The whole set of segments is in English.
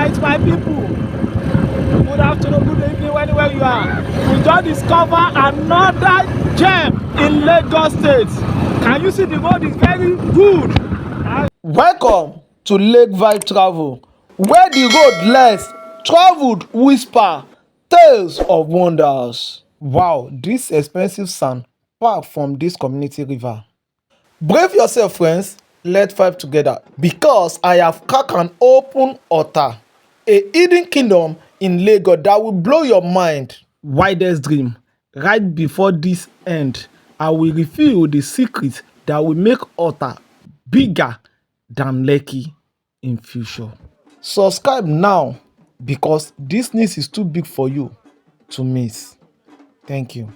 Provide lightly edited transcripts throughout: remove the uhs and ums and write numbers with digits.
Alright, my people, good afternoon, good evening, wherever you are. We just discover another gem in Lagos State. Can you see the road is very good? Welcome to LekVibe Travel, where the road less traveled whisper tales of wonders. Wow, this expensive sand packed from this community river. Brave yourself, friends. Let's vibe together, because I have cracked an open Otta, a hidden kingdom in Lagos that will blow your mind. Widest dream. Right before this end, I will reveal the secret that will make Otta bigger than Lekki in future. Subscribe now, because this news is too big for you to miss. Thank you.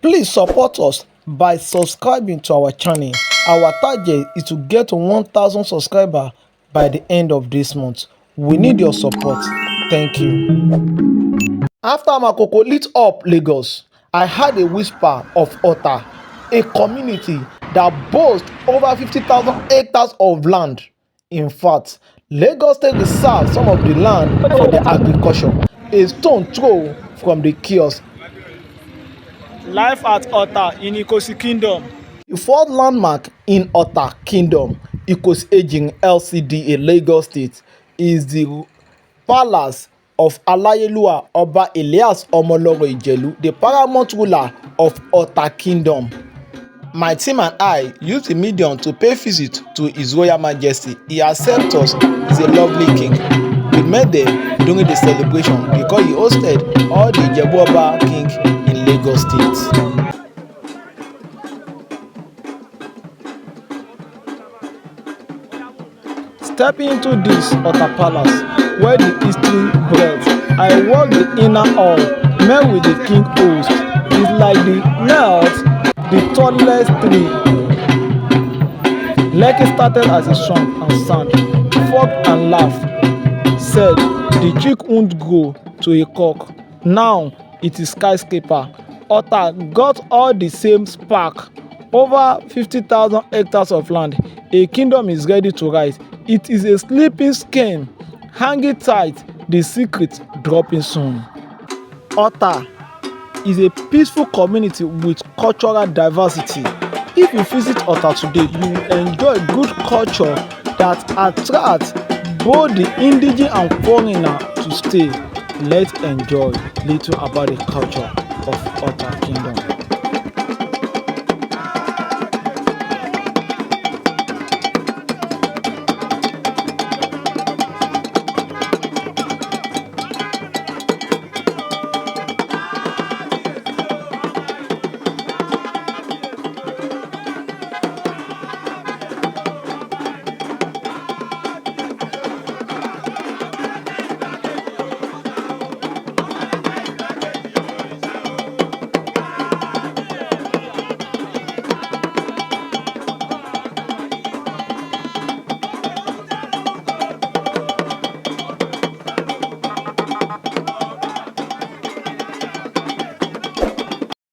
Please support us by subscribing to our channel. Our target is to get to 1,000 subscribers by the end of this month. We need your support. Thank you. After Makoko lit up Lagos, I heard a whisper of Otta, a community that boasts over 50,000 hectares of land. In fact, Lagos State reserves some of the land for the agriculture, a stone throw from the kiosk. Life at Otta in Ikosi Kingdom. The fourth landmark in Otta Kingdom, Ikosi Aging LCDA Lagos State, is the palace of Alayelua Oba Elias Omoloro Ijelu, the paramount ruler of Otta Kingdom. My team and I used the medium to pay visit to His Royal Majesty. He accepted us. He's a lovely king. We met them during the celebration because he hosted all the Ijebu Oba king in Lagos State. Stepping into this Otta Palace, where the history breathes, I walk the inner hall, met with the king host. It's like the knelt, the tallest tree. Lekki started as a song and sound, fought and laughed, said the chick won't grow to a cock. Now it is skyscraper. Otta got all the same spark. Over 50,000 hectares of land. A kingdom is ready to rise. It is a sleeping skin. Hang it tight. The secret dropping soon. Otta is a peaceful community with cultural diversity. If you visit Otta today, you will enjoy good culture that attracts both the indigenous and foreigner to stay. Let's enjoy little about the culture of Otta Kingdom.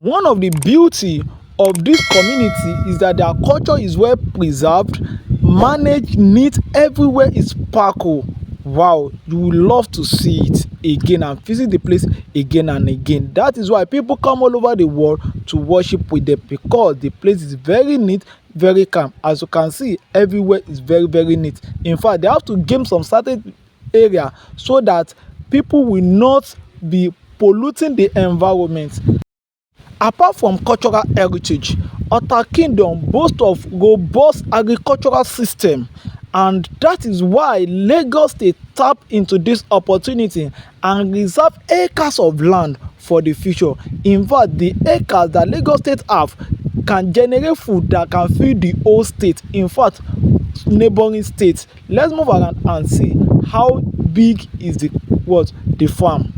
One of the beauty of this community is that their culture is well preserved, managed, neat, everywhere is sparkle. Wow, you will love to see it again and visit the place again and again. That is why people come all over the world to worship with them, because the place is very neat, very calm. As you can see, everywhere is very, very neat. In fact, they have to game some certain area so that people will not be polluting the environment. Apart from cultural heritage, Otta Kingdom boasts of robust agricultural system, and that is why Lagos State tap into this opportunity and reserve acres of land for the future. In fact, the acres that Lagos State have can generate food that can feed the whole state. In fact, neighboring states. Let's move around and see how big is the farm.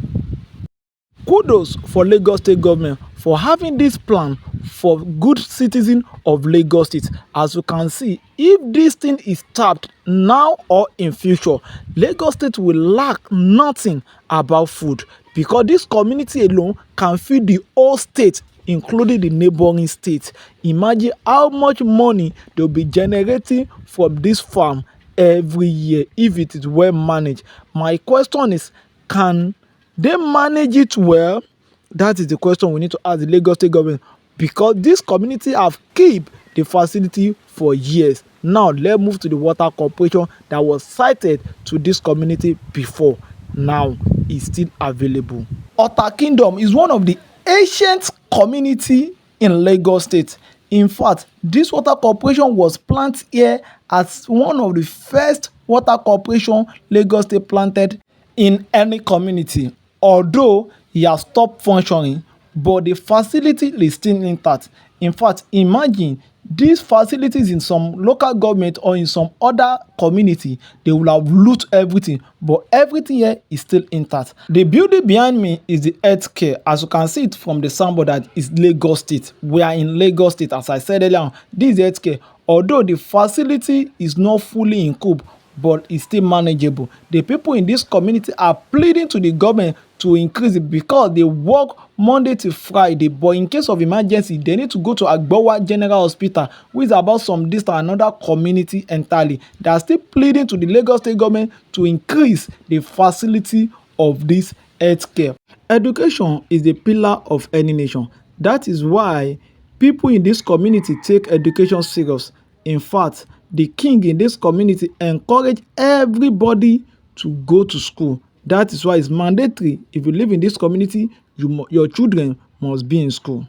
Kudos for Lagos State government for having this plan for good citizen of Lagos State. As you can see, if this thing is tapped now or in future, Lagos State will lack nothing about food, because this community alone can feed the whole state, including the neighboring states. Imagine how much money they'll be generating from this farm every year if it is well managed. My question is, can they manage it well? That is the question we need to ask the Lagos State government, because this community have kept the facility for years. Now let's move to the water corporation that was cited to this community before. Now is still available. Otta Kingdom is one of the ancient community in Lagos State. In fact, this water corporation was planted here as one of the first water corporation Lagos State planted in any community. Although he has stopped functioning, but the facility is still intact. In fact, imagine these facilities in some local government or in some other community, they will have loot everything, but everything here is still intact. The building behind me is the healthcare. As you can see it from the signboard, that is Lagos State. We are in Lagos State. As I said earlier on, this is healthcare. Although the facility is not fully in coup, but it's still manageable. The people in this community are pleading to the government to increase it because they work Monday to Friday, but in case of emergency they need to go to Agbowa General Hospital, which is about some distance, another community entirely. They are still pleading to the Lagos State government to increase the facility of this healthcare. Education is the pillar of any nation. That is why people in this community take education serious. In fact, the king in this community encourage everybody to go to school. That is why it's mandatory. If you live in this community, your children must be in school.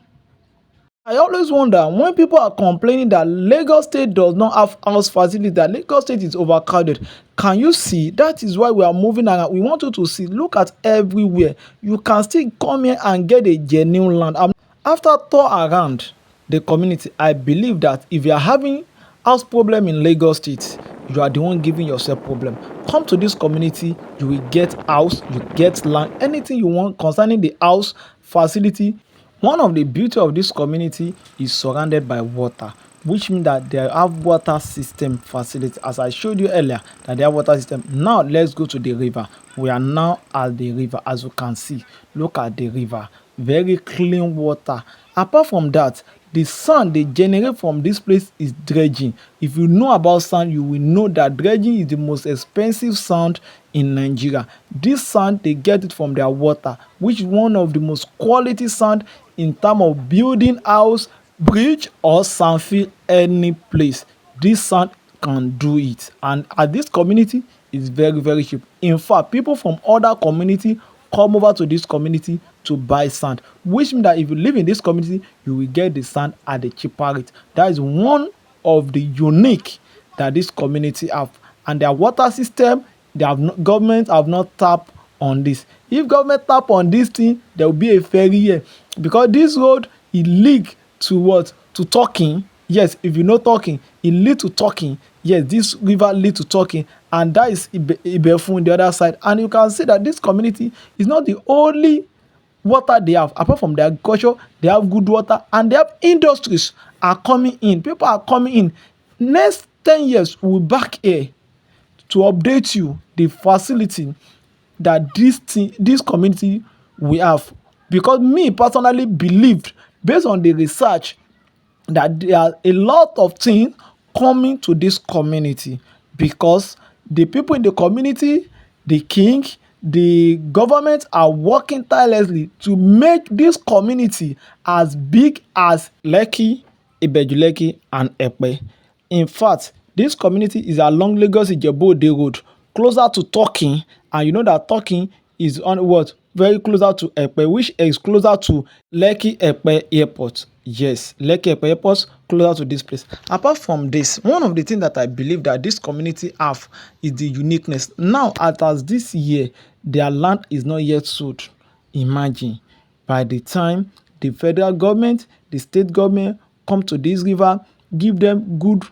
I always wonder when people are complaining that Lagos State does not have house facilities, that Lagos State is overcrowded. Can you see? That is why we are moving around. We want you to see. Look at everywhere. You can still come here and get a genuine land. After tour around the community, I believe that if you are having house problem in Lagos State, you are the one giving yourself problem. Come to this community, you will get house, you get land, anything you want concerning the house facility. One of the beauty of this community is surrounded by water, which means that they have water system facility. As I showed you earlier, that they have water system. Now let's go to the river. We are now at the river. As you can see, look at the river. Very clean water. Apart from that, the sand they generate from this place is dredging. If you know about sand, you will know that dredging is the most expensive sand in Nigeria. This sand, they get it from their water, which is one of the most quality sand in terms of building house, bridge or sand field any place. This sand can do it, and at this community is very cheap. In fact, people from other community come over to this community to buy sand, which means that if you live in this community, you will get the sand at a cheaper rate. That is one of the unique that this community have. And their water system, they have no, government have not tapped on this. If government tap on this thing, there will be a ferry here, because this road it lead to what? To talking. Yes, if you know talking, it lead to talking. Yes, this river lead to talking, and that is Ibefun the other side. And you can see that this community is not the only water they have. Apart from the agriculture, they have good water, and they have industries are coming in. People are coming in. Next 10 years, we'll be back here to update you the facility that this community we have. Because me personally believed, based on the research, that there are a lot of things coming to this community, because the people in the community, the king, the government are working tirelessly to make this community as big as Lekki, Ibejuleki and Epe. In fact, this community is along Lagos Ijebu-Ode road, closer to Talking, and you know that Talking is on what? Very closer to Epe, which is closer to Lekki Epe Airport. Yes, Lekki Epe Airport closer to this place. Apart from this, one of the things that I believe that this community have is the uniqueness. Now, as this year, their land is not yet sold. Imagine, by the time the federal government, the state government come to this river, give them good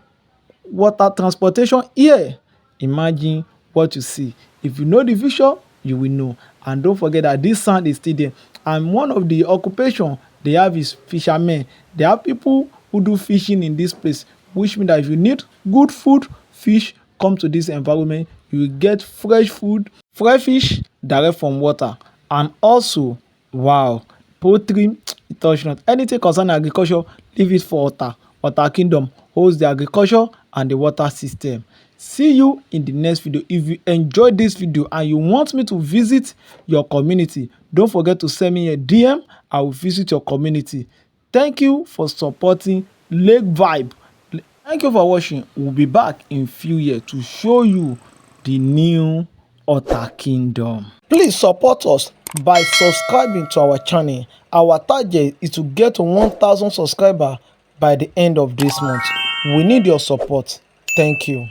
water transportation here. Imagine what you see. If you know the future, you will know. And don't forget that this sand is still there. And one of the occupation they have is fishermen. They have people who do fishing in this place, which means that if you need good food, fish, come to this environment, you will get fresh food, fresh fish direct from water. And also, wow, poultry, touch not. Anything concerning agriculture, leave it for Otta. Otta Kingdom holds the agriculture and the water system. See you in the next video. If you enjoyed this video and you want me to visit your community, don't forget to send me a DM. I will visit your community. Thank you for supporting LekVibe. Thank you for watching. We'll be back in few years to show you the new Otta kingdom. Please support us by subscribing to our channel. Our target is to get to 1,000 subscribers by the end of this month. We need your support. Thank you.